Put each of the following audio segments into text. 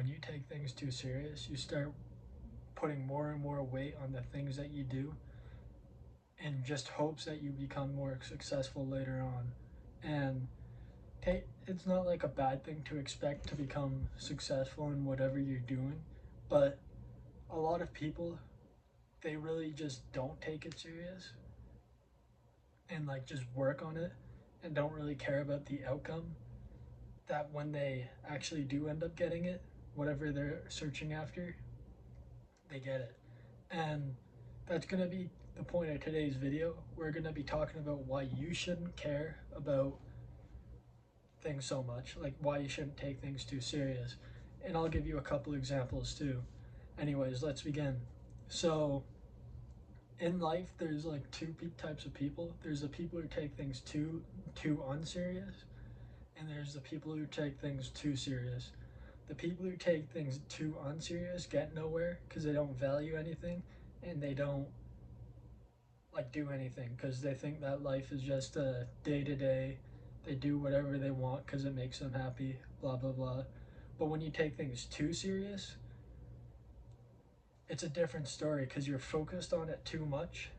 when you take things too serious, you start putting more and more weight on the things that you do in just hopes that you become more successful later on. And it's not like a bad thing to expect to become successful in whatever you're doing, but a lot of people, they really just don't take it serious and like just work on it and don't really care about the outcome, that when they actually do end up getting it, whatever they're searching after, they get it. And that's going to be the point of today's video. We're going to be talking about why you shouldn't care about things so much, like why you shouldn't take things too serious. And I'll give you a couple examples too. Anyways, let's begin. So in life, there's like two types of people. There's the people who take things too unserious, and there's the people who take things too serious. The people who take things too unserious get nowhere because they don't value anything, and they don't like do anything because they think that life is just a day-to-day. They do whatever they want because it makes them happy, blah blah blah. But when you take things too serious, it's a different story because you're focused on it too much,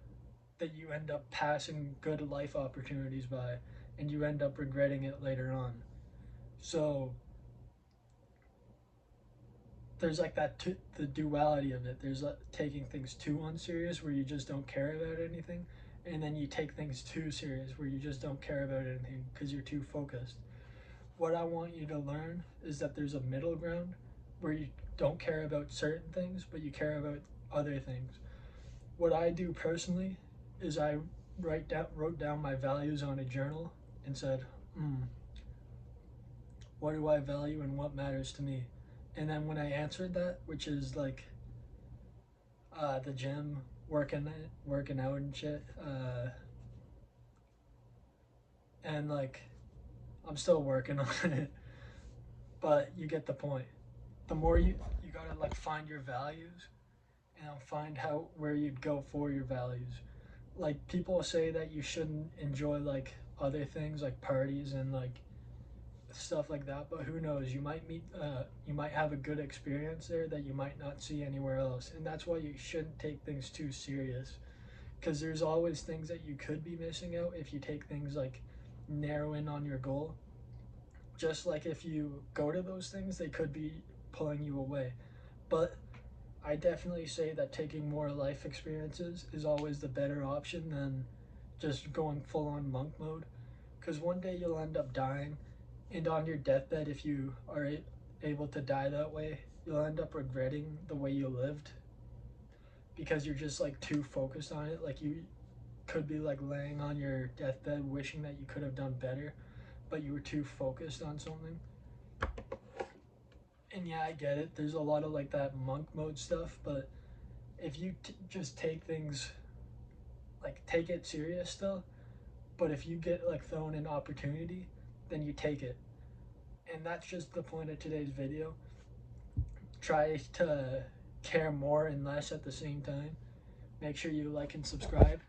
that you end up passing good life opportunities by, and you end up regretting it later on. So there's like the duality of it. There's taking things too unserious where you just don't care about anything, and then you take things too serious where you just don't care about anything because you're too focused. What I want you to learn is that there's a middle ground where you don't care about certain things but you care about other things. What I do personally is I wrote down my values on a journal and said, what do I value and what matters to me? And then when I answered that, which is like the gym, working out and shit, and like I'm still working on it, but you get the point. The more you gotta like find your values and find how where you'd go for your values. Like people say that you shouldn't enjoy like other things like parties and like stuff like that, but who knows, you might have a good experience there that you might not see anywhere else. And that's why you shouldn't take things too serious, because there's always things that you could be missing out if you take things like narrow in on your goal. Just like if you go to those things, they could be pulling you away. But I definitely say that taking more life experiences is always the better option than just going full on monk mode, because one day you'll end up dying, and on your deathbed, if you are able to die that way, you'll end up regretting the way you lived because you're just like too focused on it. Like you could be like laying on your deathbed wishing that you could have done better, but you were too focused on something. And yeah, I get it, there's a lot of like that monk mode stuff, but if you just take things, like take it serious still, but if you get like thrown an opportunity, then you take it. And that's just the point of today's video. Try to care more and less at the same time. Make sure you like and subscribe.